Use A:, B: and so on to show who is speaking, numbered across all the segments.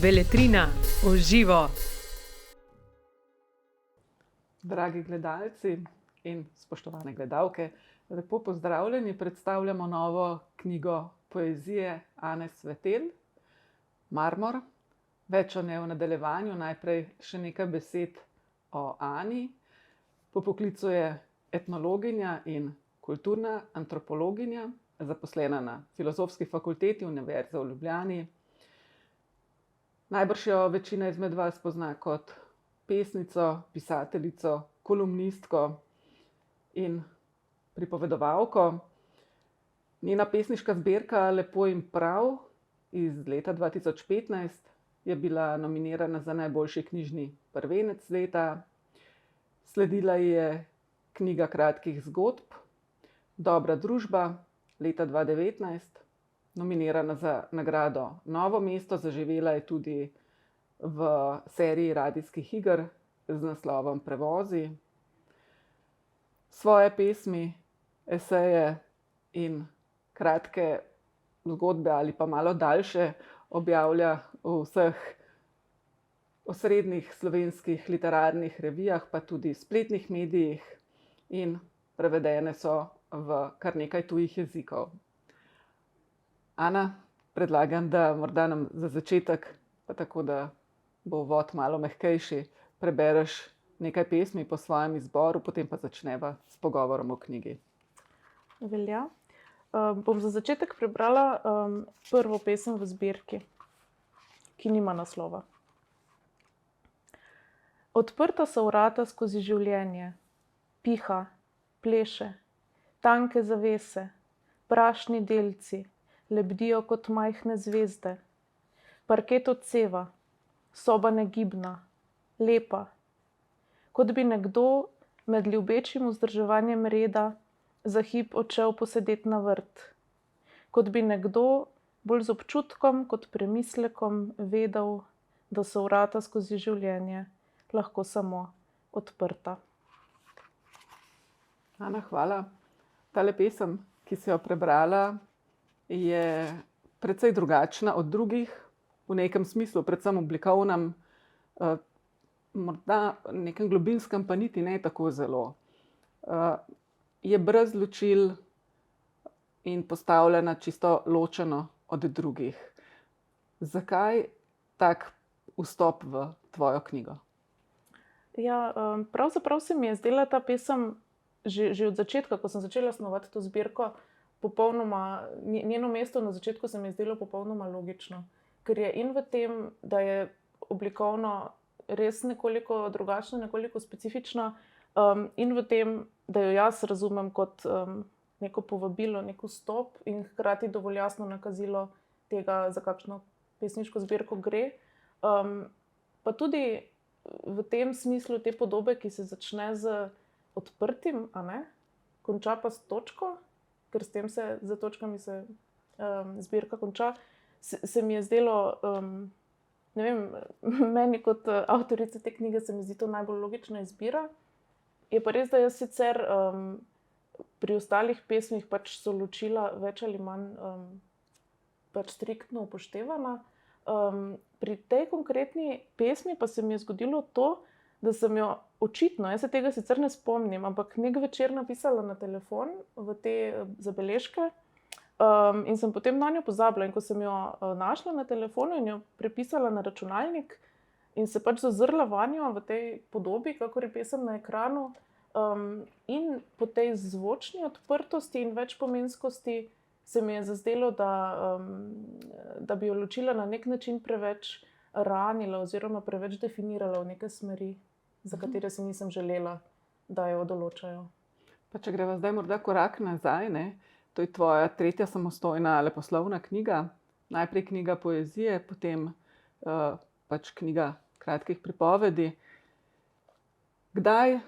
A: Beletrina v živo.
B: Dragi gledalci in spoštovane gledalke, lepo pozdravljeni. Predstavljamo novo knjigo poezije Ane Svetelj, Marmor. Več o njej v nadaljevanju, najprej še nekaj besed o Ani. Po poklicu je etnologinja in kulturna antropologinja, zaposlena na Filozofski fakulteti Univerze v Ljubljani. Najbrž jo večina izmed vas pozna kot pesnico, pisateljico, kolumnistko in pripovedovalko. Njena pesniška zbirka Lepo in prav iz leta 2015 je bila nominirana za najboljši knjižni prvenec leta. Sledila je knjiga kratkih zgodb Dobra družba leta 2019, nominirana za nagrado Novo mesto, zaživela je tudi v seriji radijskih iger z naslovom Prevozi. Svoje pesmi, eseje in kratke zgodbe ali pa malo daljše objavlja v vseh osrednjih slovenskih literarnih revijah, pa tudi spletnih medijih, in prevedene so v kar nekaj tujih jezikov. Ana, predlagam, da morda nam za začetek, pa tako da bo uvod malo mehkejši, prebereš nekaj pesmi po svojem izboru, potem pa začneva s pogovorom o knjigi.
C: Velja. Bom za začetek prebrala prvo pesem v zbirki, ki nima naslova. Odprta so vrata skozi življenje, piha, pleše, tanke zavese, prašni delci, lebdijo kot majhne zvezde. Parket odseva, soba negibna, lepa, kot bi nekdo med ljubečim vzdrževanjem reda za hip odšel posedet na vrt, kot bi nekdo bolj z občutkom kot premislekom vedel, da so vrata skozi življenje lahko samo odprta.
B: Ana, hvala. Tale pesem, ki si jo prebrala, je precej drugačna od drugih v nekem smislu, predvsem oblikovnem, morda nekem globinskem pa niti ne tako zelo. Je brez ločil in postavljena čisto ločeno od drugih. Zakaj tak vstop v tvojo knjigo?
C: Ja, pravzaprav se mi je zdela ta pesem že od začetka, ko sem začela snovati to zbirko, popolnoma, njeno mesto na začetku se mi je zdelo popolnoma logično. Ker je in v tem, da je oblikovno res nekoliko drugačna, nekoliko specifična, in v tem, da jo jaz razumem kot neko povabilo, nek vstop in hkrati dovolj jasno nakazilo tega, za kakšno pesniško zbirko gre. Pa tudi v tem smislu te podobe, ki se začne z odprtim, a ne, konča pa s točko, ker s tem se, za točkami se zbirka konča, se mi je zdelo, ne vem, meni kot avtorici te knjige se mi zdi to najbolj logična izbira. Je pa res, da jaz sicer pri ostalih pesmih pač so ločila več ali manj pač striktno upoštevana. Pri tej konkretni pesmi pa se mi je zgodilo to, da sem jo očitno, jaz se tega sicer ne spomnim, ampak nek večer napisala na telefon v te zabeležke, in sem potem nanjo pozabila. In ko sem jo našla na telefonu in jo prepisala na računalnik in se pač zazrla vanjo v tej podobi, kakor je pesem na ekranu, in po tej zvočni odprtosti in večpomenskosti se mi je zazdelo, da bi jo ločila na nek način preveč ranila oziroma preveč definirala v neke smeri, za katere si nisem želela, da jo določajo.
B: Pa če greva zdaj morda korak nazaj, ne? To je tvoja tretja samostojna leposlovna knjiga. Najprej knjiga poezije, potem pač knjiga kratkih pripovedi. Kdaj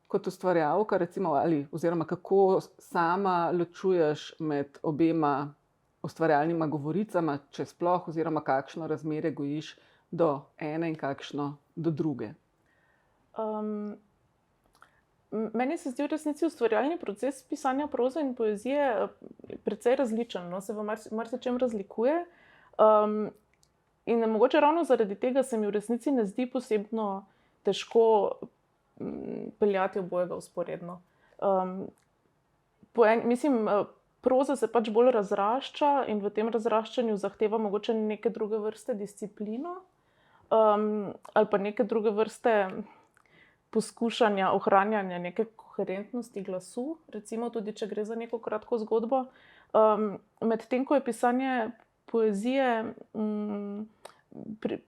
B: kot ustvarjalka, recimo, oziroma kako sama ločuješ med obema ustvarjalnima govoricama, če sploh, oziroma kakšno razmerje gojiš do ene in kakšno do druge?
C: Meni se zdi v resnici ustvarjalni proces pisanja proze in poezije precej različen, no? Se v marsičem razlikuje. In mogoče ravno zaradi tega se mi v resnici ne zdi posebno težko peljati obojega vzporedno. Mislim, proza se pač bolj razrašča in v tem razraščanju zahteva mogoče neke druge vrste disciplino, ali pa neke druge vrste poskušanja ohranjanja neke koherentnosti glasu, recimo tudi, če gre za neko kratko zgodbo. Medtem ko je pisanje poezije,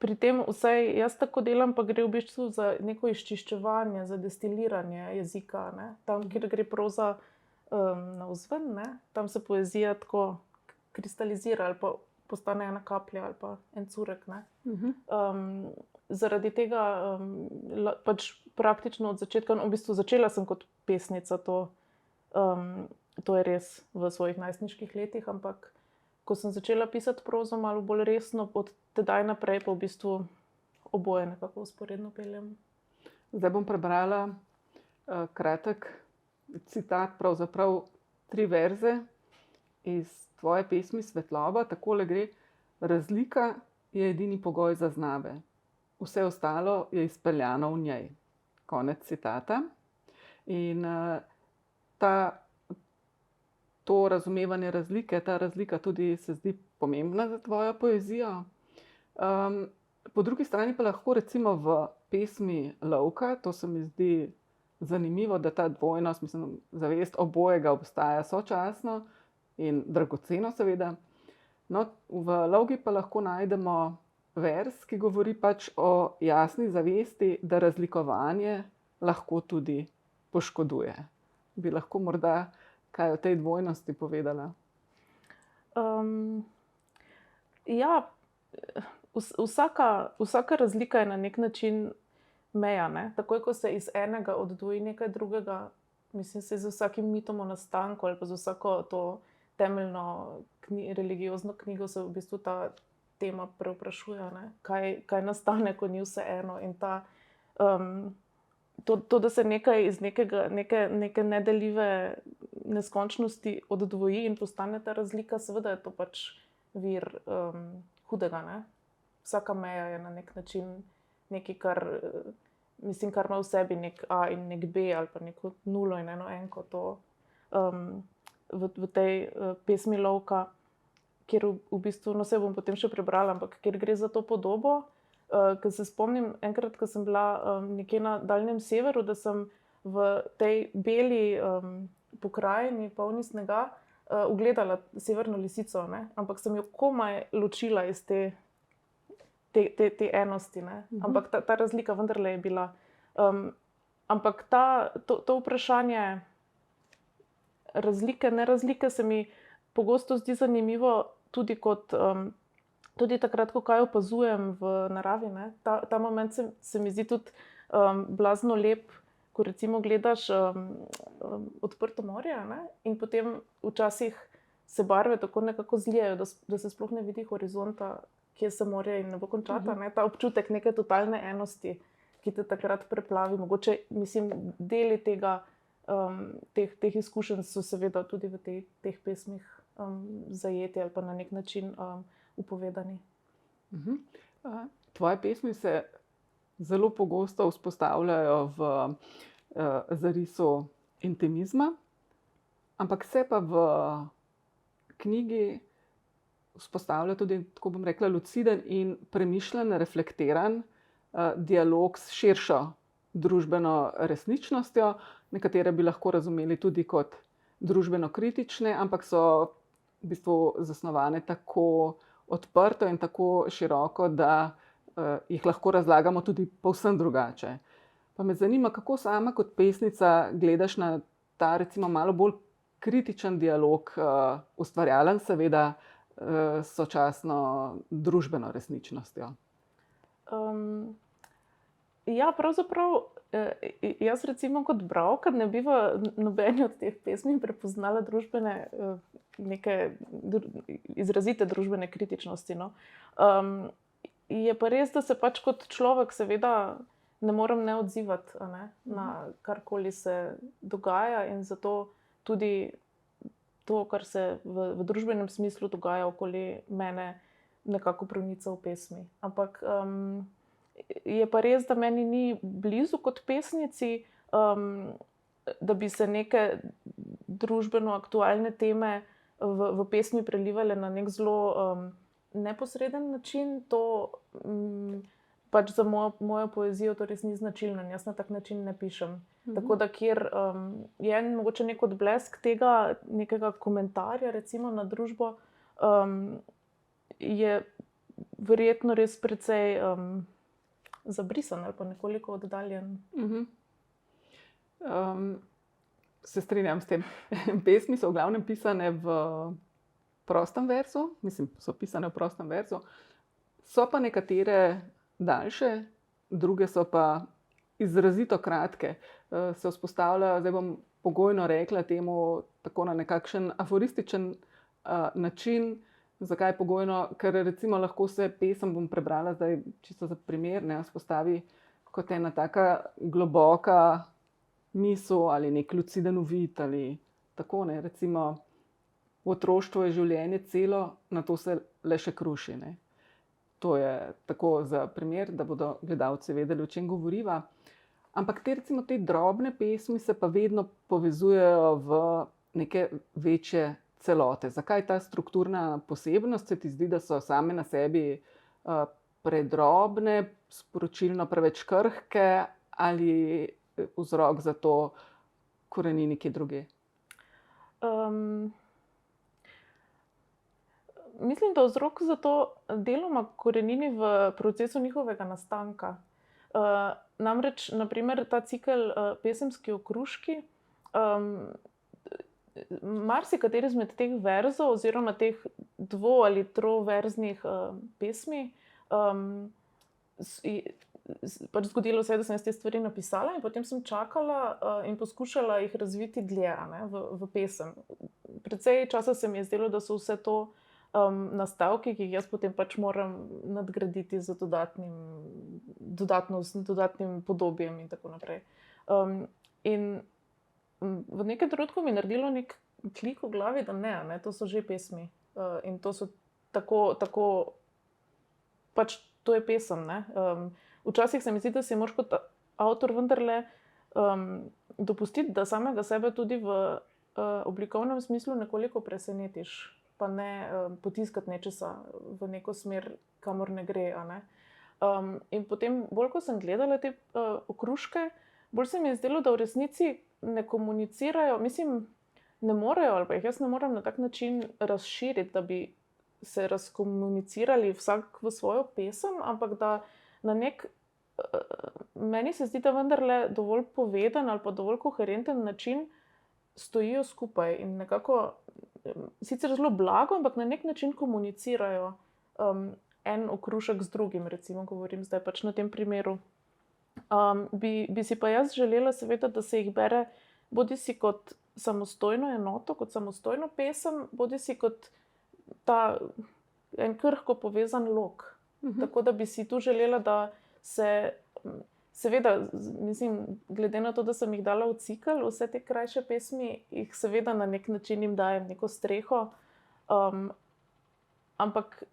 C: pri tem vsaj jaz tako delam, pa gre v bistvu za neko izčiščevanje, za destiliranje jezika, ne. Tam, kjer gre proza navzven, ne, tam se poezija tako kristalizira ali pa postane ena kaplja ali pa en curek, ne. Zaradi tega pač praktično od začetka, v bistvu začela sem kot pesnica, to je res v svojih najstniških letih, ampak ko sem začela pisati prozo malo bolj resno, od tedaj naprej pa v bistvu oboje nekako vzporedno peljem.
B: Zdaj bom prebrala kratek citat, pravzaprav 3 verze iz tvoje pesmi Svetloba. Takole gre: razlika je edini pogoj zaznave. Vse ostalo je izpeljano v njej. Konec citata. In to razumevanje razlike, ta razlika tudi se zdi pomembna za tvojo poezijo. Po drugi strani pa lahko recimo v pesmi Lovka, to se mi zdi zanimivo, da ta dvojnost, mislim, zavest obojega obstaja sočasno in dragoceno seveda. No, v Lovki pa lahko najdemo vers, ki govori pač o jasni zavesti, da razlikovanje lahko tudi poškoduje. Bi lahko morda kaj o tej dvojnosti povedala?
C: Ja, vsaka razlika je na nek način meja, ne. Takoj, ko se iz enega oddvoji nekaj drugega, mislim, se z vsakim mitom o nastanku ali pa z vsako to temeljno religiozno knjigo se v bistvu ta tema preoprašuje, ne. Kaj nastane, ko ni vse eno, in to, da se nekaj iz neke nedeljive neskončnosti oddvoji in postane ta razlika, seveda je to pač vir hudega, ne. Vsaka meja je na nek način nekaj, kar ima v sebi nek A in nek B, ali pa neko nulo in eno enko. To v tej pesmi Lovka, kjer v bistvu, no, se bom potem še prebrala, ampak kjer gre za to podobo, ker se spomnim enkrat, ko sem bila nekje na daljnem severu, da sem v tej beli pokrajini, polni snega, ugledala severno lisico, ne? Ampak sem jo komaj ločila iz te enosti, ne? Ampak ta razlika vendarle je bila. Ampak to vprašanje razlike, nerazlike se mi pogosto zdi zanimivo tudi tudi takrat, ko kaj opazujem v naravi, ne. Ta moment se mi zdi tudi blazno lep, ko recimo gledaš odprto morje, ne, in potem včasih se barve tako nekako zlijejo, da se sploh ne vidi horizonta, kje se morje in nebo končata, ne. Ta občutek neke totalne enosti, ki te takrat preplavi. Mogoče, mislim, deli tega, teh izkušenj so seveda tudi v teh pesmih zajeti ali pa na nek način upovedani.
B: Tvoje pesmi se zelo pogosto vzpostavljajo v zarisu intimizma, ampak se pa v knjigi vzpostavlja tudi, tako bom rekla, luciden in premišljen, reflektiran dialog s širšo družbeno resničnostjo. Nekatere bi lahko razumeli tudi kot družbeno kritične, ampak so v bistvu zasnovane tako odprto in tako široko, da jih lahko razlagamo tudi povsem drugače. Pa me zanima, kako sama kot pesnica gledaš na ta recimo malo bolj kritičen dialog, ustvarjalen seveda sočasno družbeno resničnostjo.
C: Ja, pravzaprav jaz recimo kot bralka ne bi v nobeni od teh pesmi prepoznala neke izrazite družbene kritičnosti, no. Je pa res, da se pač kot človek seveda ne morem ne odzivati, a ne, na karkoli se dogaja, in zato tudi to, kar se v družbenem smislu dogaja okoli mene, nekako pronica v pesmi. Ampak je pa res, da meni ni blizu kot pesnici, da bi se neke družbeno aktualne teme v pesmi prelivale na nek zelo neposreden način. To pač za mojo poezijo to res ni značilno in jaz na tak način ne pišem. Tako da kjer je mogoče nek odblesk tega nekega komentarja recimo na družbo, je verjetno res precej zabrisan ali pa nekoliko oddaljen.
B: Se strinjam s tem. Pesmi so v glavnem pisane v prostem verzu, mislim, so pisane v prostem verzu, so pa nekatere daljše, druge so pa izrazito kratke. Se vzpostavlja, zdaj bom pogojno rekla temu tako na nekakšen aforističen način. Zakaj pogojno? Ker recimo lahko se pesem, bom prebrala zdaj čisto za primer, ne, vzpostavi kot ena taka globoka misel ali nek luciden uvid ali tako, ne. Recimo v otroštvu je življenje celo, nato se le še kruši, ne. To je tako za primer, da bodo gledalci vedeli, o čem govoriva. Ampak te drobne pesmi se pa vedno povezujejo v neke večje celote. Zakaj ta strukturna posebnost? Se ti zdi, da so same na sebi predrobne, sporočilno preveč krhke ali vzrok za to korenini nekje drugje?
C: Mislim, da vzrok za to deloma korenini v procesu njihovega nastanka. Namreč, naprimer, ta cikel Pesemski okruški, marsikateri izmed teh verzov oziroma teh dvo- ali troverznih pesmi, pač zgodilo se je, da sem jaz te stvari napisala in potem sem čakala in poskušala jih razviti dlje, ne, v pesem. Precej časa se mi je zdelo, da so vse to nastavki, ki jih jaz potem pač moram nadgraditi z dodatnim podobjem in tako naprej. In v nekem trenutku mi je naredilo nek klik v glavi, da ne, to so že pesmi. In to so tako pač to je pesem, ne. Včasih se mi zdi, da si moraš kot avtor vendarle dopustiti, da samega sebe tudi v oblikovnem smislu nekoliko presenetiš, pa ne potiskati nečesa v neko smer, kamor ne gre, a ne. In potem, bolj ko sem gledala te okruške, bolj se mi je zdelo, da v resnici ne komunicirajo, mislim, ne morejo, ali pa jih jaz ne morem na tak način razširiti, da bi se razkomunicirali vsak v svojo pesem, ampak da na nek, meni se zdi, da vendarle dovolj poveden ali pa dovolj koherenten način stojijo skupaj in nekako, sicer zelo blago, ampak na nek način komunicirajo en okrušek z drugim, recimo govorim zdaj pač na tem primeru. Bi si pa jaz želela seveda, da se jih bere bodisi kot samostojno enoto, kot samostojno pesem, bodisi kot ta en krhko povezan lok. Tako da bi si tu želela, da se, seveda, mislim, glede na to, da sem jih dala v cikel, vse te krajše pesmi, jih seveda na nek način jim dajem neko streho, ampak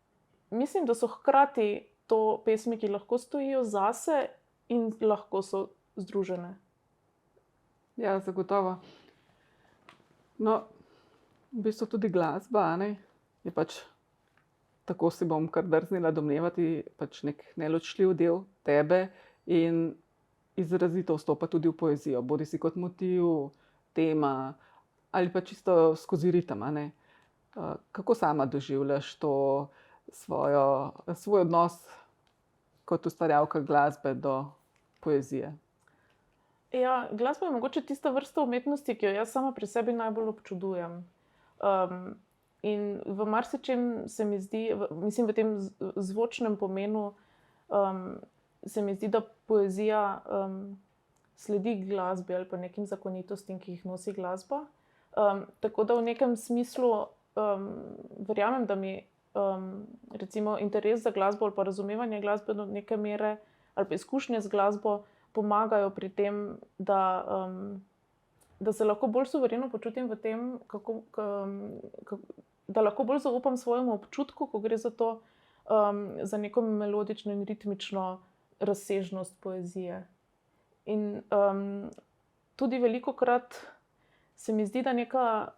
C: mislim, da so hkrati to pesmi, ki lahko stojijo zase in lahko so združene.
B: Ja, zagotovo. No, v bistvu tudi glasba, a ne, je pač, tako si bom kar drznila domnevati, pač nek neločljiv del tebe in izrazito vstopa tudi v poezijo, bodisi kot motiv, tema ali pa čisto skozi ritem, a ne. Kako sama doživljaš to svoj odnos kot ustvarjalka glasbe do poezije?
C: Ja, glasba je mogoče tista vrsta umetnosti, ki jo jaz sama pri sebi najbolj občudujem. In v marsičem se mi zdi, mislim, v tem zvočnem pomenu, se mi zdi, da poezija sledi glasbi ali pa nekim zakonitostim, ki jih nosi glasba. Tako da v nekem smislu verjamem, da mi recimo interes za glasbo ali pa razumevanje glasbe do neke mere ali pa izkušnje z glasbo pomagajo pri tem, da se lahko bolj suvereno počutim v tem, da lahko bolj zaupam svojemu občutku, ko gre za to, za neko melodično in ritmično razsežnost poezije. In tudi velikokrat se mi zdi, da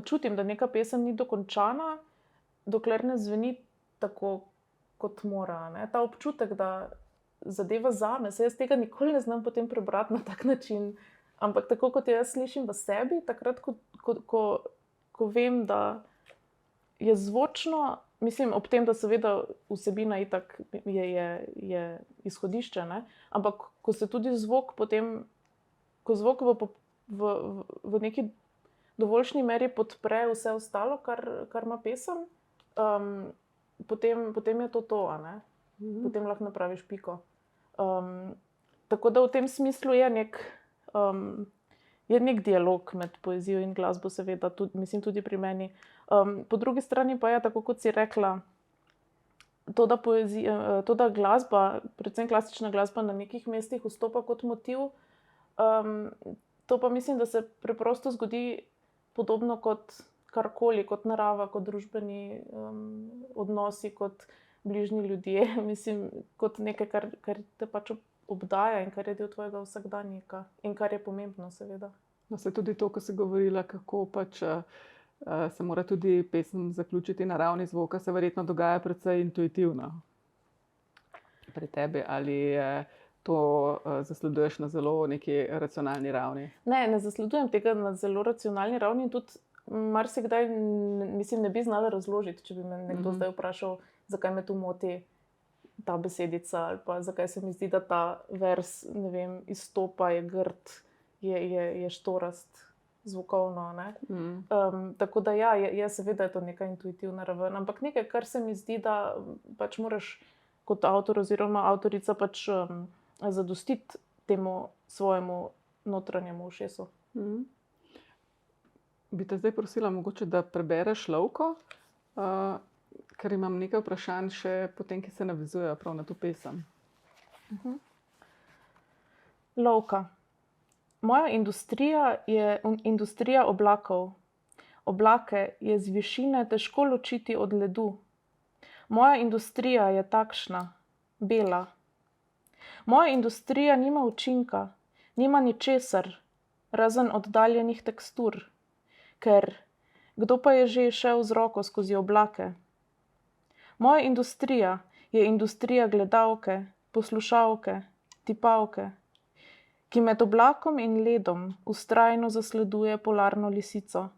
C: čutim, da neka pesem ni dokončana, dokler ne zveni tako, kot mora. Ne? Ta občutek, da zadeva zame, se jaz tega nikoli ne znam potem prebrati na tak način, ampak tako, kot jaz slišim v sebi, takrat, ko vem, da je zvočno, mislim, ob tem, da seveda vsebina itak je izhodišče, ne? Ampak ko se tudi zvok potem, ko zvok v neki dovoljšni meri podpre vse ostalo, kar ima pesem, potem je to, a ne? Potem lahko napraviš piko. Tako da v tem smislu je nek dialog med poezijo in glasbo, seveda, mislim tudi pri meni. Po drugi strani pa je, tako kot si rekla, to, da glasba, predvsem klasična glasba, na nekih mestih vstopa kot motiv, to pa mislim, da se preprosto zgodi podobno kot karkoli, kot narava, kot družbeni odnosi, kot bližnji ljudje, mislim, kot nekaj, kar te pač obdaja in kar je del tvojega vsakdanjika in kar je pomembno, seveda.
B: No, se tudi to, ko si govorila, kako pač se mora tudi pesem zaključiti na ravni zvoka, se verjetno dogaja precej intuitivno pri tebi, ali to zasleduješ na zelo neki racionalni ravni?
C: Ne zasledujem tega na zelo racionalni ravni in tudi marsikdaj, mislim, ne bi znala razložiti, če bi me nekdo zdaj vprašal, zakaj me tu moti ta besedica ali pa zakaj se mi zdi, da ta vers, ne vem, izstopa, je grd, je štorast zvokovno, ne. Tako da ja, seveda je to neka intuitivna raven, ampak nekaj, kar se mi zdi, da pač moraš kot avtor oziroma avtorica pač zadostiti temu svojemu notranjemu ušesu.
B: Bi te zdaj prosila mogoče, da prebereš Lovko, ker imam nekaj vprašanj še potem, ki se navezujejo prav na to pesem.
C: Lovka. Moja industrija je industrija oblakov. Oblake je z višine težko ločiti od ledu. Moja industrija je takšna, bela. Moja industrija nima učinka, nima ničesar, razen oddaljenih tekstur. Ker kdo pa je že šel z roko skozi oblake? Moja industrija je industrija gledalke, poslušalke, tipalke, ki med oblakom in ledom vztrajno zasleduje polarno lisico.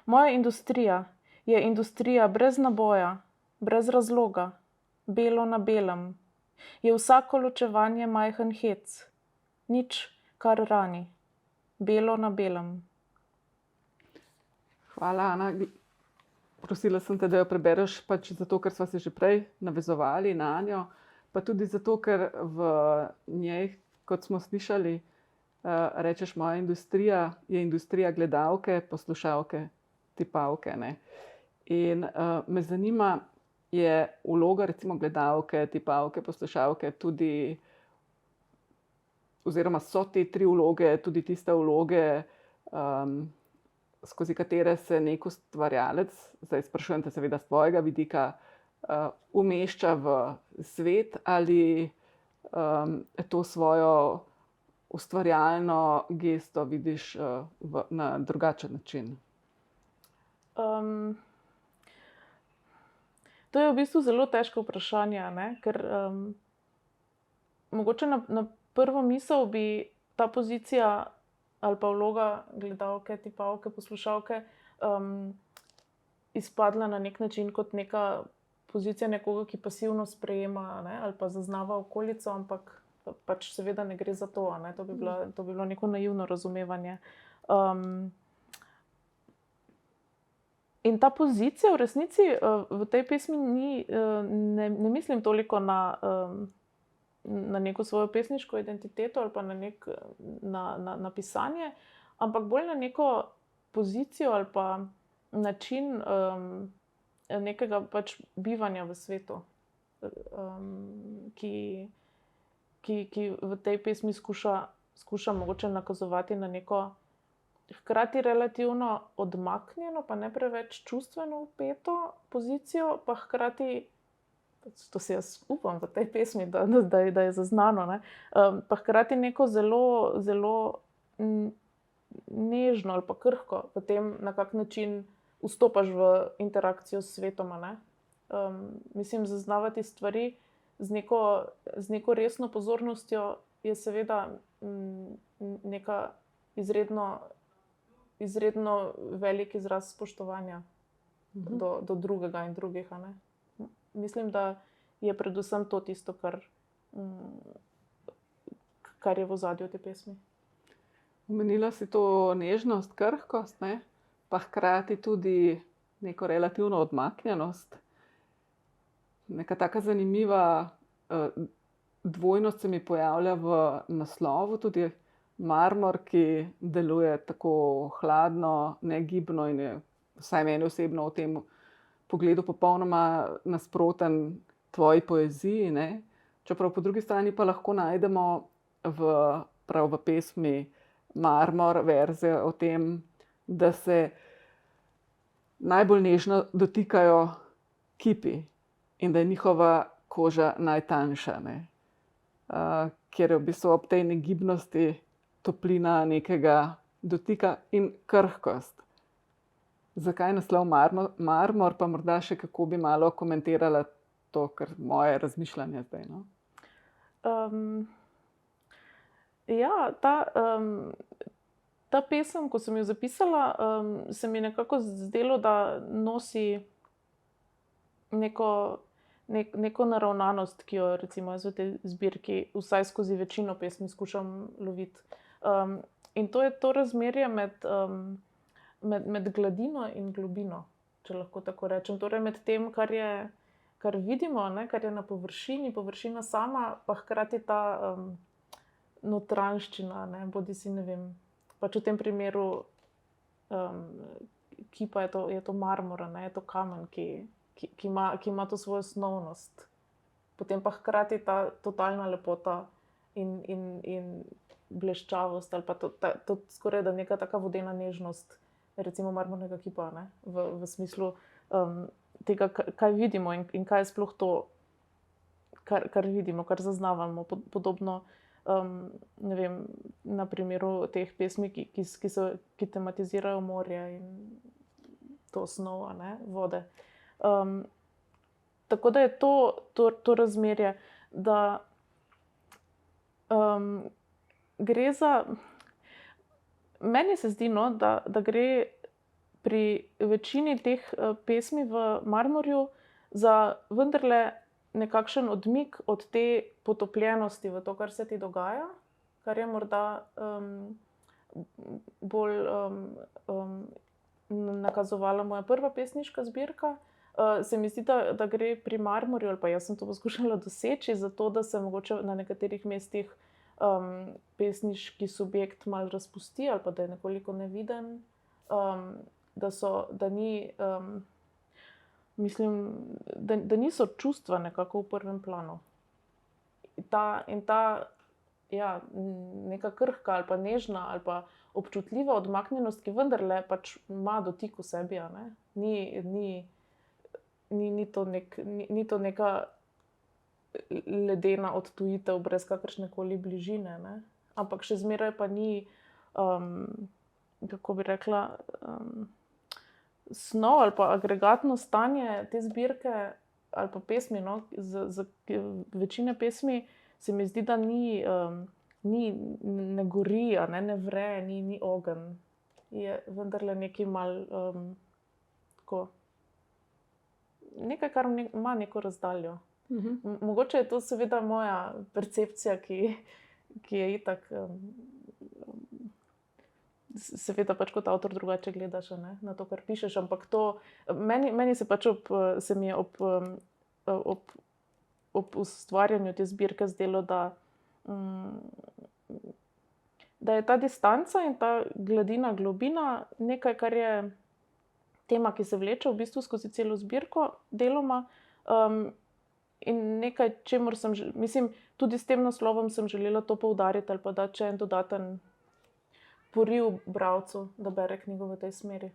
C: Moja industrija je industrija brez naboja, brez razloga, belo na belem. Je vsako ločevanje majhen hec, nič, kar rani, belo na belem.
B: Hvala, Ana. Prosila sem te, da jo prebereš, pač zato, ker sva se že prej navezovali na njo, pa tudi zato, ker v njej, kot smo slišali, rečeš, moja industrija je industrija gledalke, poslušalke, tipalke. Ne? In me zanima, je vloga recimo gledalke, tipalke, poslušalke tudi, oziroma so te tri vloge tudi tiste vloge, skozi katere se nek ustvarjalec, zdaj sprašujem te seveda s tvojega vidika, umešča v svet ali to svojo ustvarjalno gesto vidiš na drugačen način?
C: To je v bistvu zelo težko vprašanje, ne? Ker mogoče na prvo misel bi ta pozicija ali pa vloga gledalke, tipalke, poslušalke izpadla na nek način kot neka pozicija nekoga, ki pasivno sprejema, ne? Ali pa zaznava okolico, ampak pač seveda ne gre za to, ne? To bi bilo neko naivno razumevanje. In ta pozicija v resnici v tej pesmi ne mislim toliko na neko svojo pesniško identiteto ali pa na pisanje, ampak bolj na neko pozicijo ali pa način nekega pač bivanja v svetu, ki v tej pesmi skuša mogoče nakazovati na neko hkrati relativno odmaknjeno, pa ne preveč čustveno vpeto pozicijo, pa hkrati, to si jaz upam v tej pesmi, da je zaznano, ne, pa hkrati neko zelo, zelo nežno ali pa krhko v tem, na kak način vstopaš v interakcijo s svetoma, ne. Mislim, zaznavati stvari z neko resno pozornostjo je seveda neka izredno velik izraz spoštovanja do drugega in drugih, a ne. Mislim, da je predvsem to tisto, kar je v ozadju te pesmi.
B: Omenila si to nežnost, krhkost, ne? Pa hkrati tudi neko relativno odmaknjenost. Neka taka zanimiva dvojnost se mi pojavlja v naslovu, tudi Marmor, ki deluje tako hladno, negibno in je vsaj meni osebno v tem pogledu popolnoma nasproten tvoji poeziji, ne? Čeprav po drugi strani pa lahko najdemo prav v pesmi Marmor verze o tem, da se najbolj nežno dotikajo kipi in da je njihova koža najtanjša, ne? Ker je v bistvu ob tej negibnosti toplina nekega dotika in krhkost. Zakaj naslov Marmor, pa morda še kako bi malo komentirala to, kar moje razmišljanje zdaj, no?
C: Ja, ta pesem, ko sem jo zapisala, se mi nekako zdelo, da nosi neko naravnanost, ki jo recimo jaz v tej zbirki vsaj skozi večino pesmi skušam loviti. In to je to razmerje med gladino in globino, če lahko tako rečem. Torej med tem, kar vidimo, ne, kar je na površini, površina sama, pa hkrati ta notranjščina, ne, bodisi, ne vem, pač v tem primeru kipa je to marmor, ne, je to kamen, ki ima to svojo osnovnost. Potem pa hkrati ta totalna lepota in bleščavost, ali pa to skoraj da neka taka vodena nežnost, recimo marmornega kipa, ne, v smislu tega, kaj vidimo in kaj je sploh to, kar vidimo, kar zaznavamo. Podobno, ne vem, na primeru teh pesmi, ki tematizirajo morje in to snov, ne, vode. Tako da je to razmerje, da gre za... Meni se zdi, no, da gre pri večini teh pesmi v Marmorju za vendarle nekakšen odmik od te potopljenosti v to, kar se ti dogaja, kar je morda bolj nakazovala moja prva pesniška zbirka. Se mi zdi, da gre pri Marmorju, ali pa jaz sem to poskušala doseči, zato da se mogoče na nekaterih mestih pesniški subjekt malo razpusti ali pa da je nekoliko neviden, da ni, mislim, da niso čustva nekako v prvem planu. Ja, neka krhka ali pa nežna ali pa občutljiva odmaknjenost, ki vendarle pač ima dotik v sebi, a ne? Ni to neka ledena odtujitev brez kakršnekoli bližine, ne? Ampak še zmeraj pa ni, kako bi rekla, snov ali pa agregatno stanje te zbirke ali pa pesmi, no, za večine pesmi se mi zdi, da ne gori, a ne vre, ni ogenj. Je vendarle nekaj malo tako, nekaj, kar ima neko razdaljo. Mogoče je to seveda moja percepcija, ki je itak, seveda pač kot avtor drugače gledaš, ne, na to, kar pišeš, ampak to, meni se pač se mi je ob ustvarjanju te zbirke zdelo, da je ta distanca in ta gladina, globina nekaj, kar je tema, ki se vleče v bistvu skozi celo zbirko deloma, in nekaj, čemur mislim, tudi s tem naslovom sem želela to poudariti ali pa dati še en dodaten poriv bralcu, da bere knjigo v tej smeri.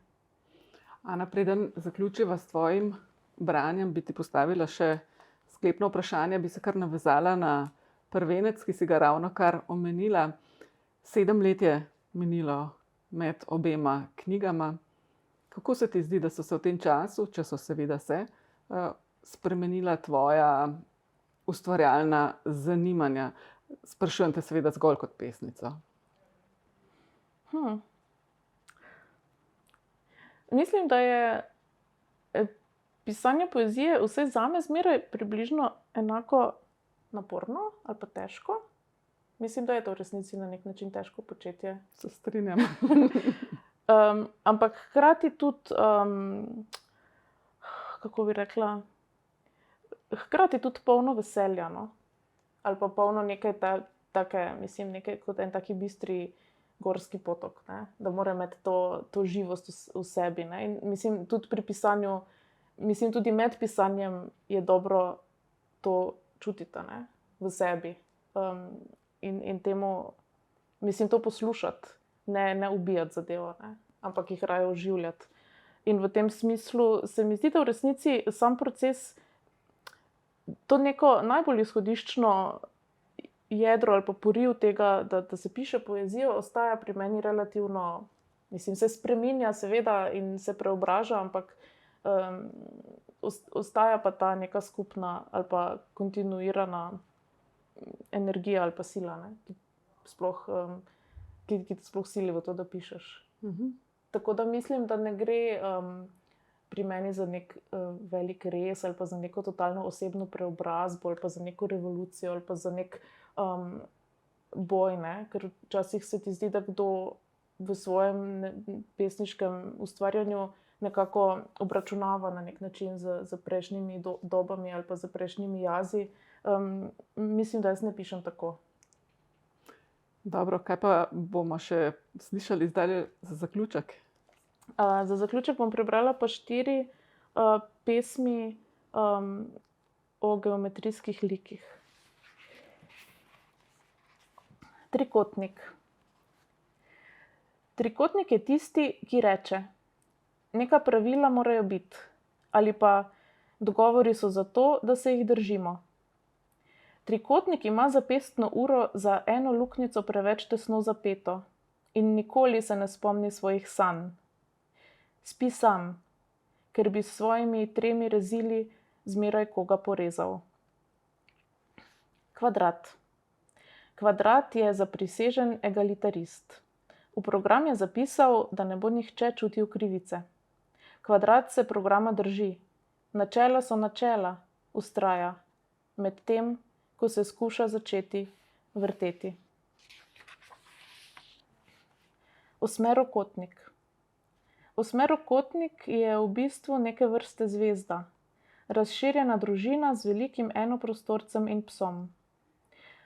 B: Ana, preden zaključiva s tvojim branjem, bi ti postavila še sklepno vprašanje, bi se kar navezala na prvenec, ki si ga ravnokar omenila. 7 let je minilo med obema knjigama. Kako se ti zdi, da so se v tem času, če so seveda se, spremenila tvoja ustvarjalna zanimanja? Sprašujem te seveda zgolj kot pesnico.
C: Mislim, da je pisanje poezije vse zame zmeraj približno enako naporno ali pa težko. Mislim, da je to v resnici na nek način težko početje.
B: Se strinjam.
C: Ampak hkrati tudi, kako bi rekla, hkrati tudi polno veselja, no? Ali pa polno nekaj take, mislim, nekaj kot en taki bistri gorski potok, ne? Da mora imeti to živost v sebi, ne? In mislim, tudi pri pisanju, mislim, tudi med pisanjem je dobro to čutiti, ne? V sebi. In temu, mislim, to poslušati, ne ubijati zadevo, ne? Ampak jih raje oživljati. In v tem smislu se mi zdi, da v resnici sam proces, to neko najbolj izhodiščno jedro ali pa poriv tega, da se piše poezijo, ostaja pri meni relativno, mislim, se spreminja seveda in se preobraža, ampak ostaja pa ta neka skupna ali pa kontinuirana energija ali pa sila, ne? Ki te sploh sili v to, da pišeš. Tako da mislim, da ne gre pri meni za nek velik res ali pa za neko totalno osebno preobrazbo ali pa za neko revolucijo ali pa za nek boj, ne? Ker včasih se ti zdi, da kdo v svojem pesniškem ustvarjanju nekako obračunava na nek način z prejšnjimi dobami ali pa z prejšnjimi jazi. Mislim, da jaz ne pišem tako.
B: Dobro, kaj pa bomo še slišali zdaj za zaključek?
C: Za zaključek bom prebrala pa 4 pesmi o geometrijskih likih. Trikotnik. Trikotnik je tisti, ki reče: neka pravila morajo biti, ali pa dogovori so zato, da se jih držimo. Trikotnik ima zapestno uro za eno luknjico preveč tesno zapeto in nikoli se ne spomni svojih sanj. Spi sam, ker bi s svojimi 3 rezili zmeraj koga porezal. Kvadrat. Kvadrat je zaprisežen egalitarist. V program je zapisal, da ne bo nihče čutil krivice. Kvadrat se programa drži. Načela so načela, vztraja, medtem ko se skuša začeti vrteti. Osmerokotnik. Osmerokotnik je v bistvu neke vrste zvezda, razširjena družina z velikim enoprostorcem in psom.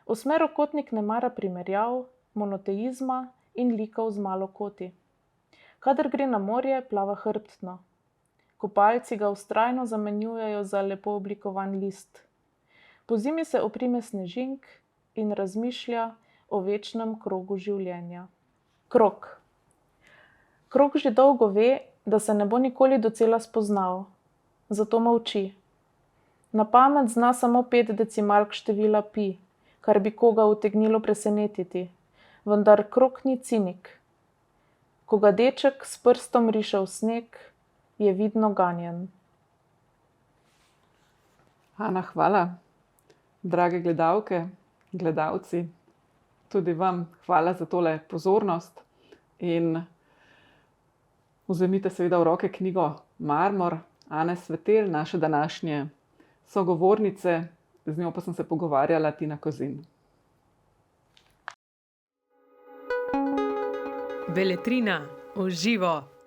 C: Osmerokotnik ne mara primerjav, monoteizma in likov z malo koti. Kadar gre na morje, plava hrbtno. Kopalci ga vztrajno zamenjujejo za lepo oblikovan list. Pozimi se oprime snežink in razmišlja o večnem krogu življenja. Krog. Krog že dolgo ve, da se ne bo nikoli docela spoznal, zato molči. Na pamet zna samo 5 decimalk števila pi, kar bi koga utegnilo presenetiti, vendar krog ni cinik. Ko ga deček s prstom riše v sneg, je vidno ganjen.
B: Ana, hvala. Drage gledalke, gledalci, tudi vam hvala za tole pozornost in vzemite seveda v roke knjigo Marmor Ane Svetelj, naše današnje sogovornice, z njo pa sem se pogovarjala Tina Kozin.
A: Beletrina v živo.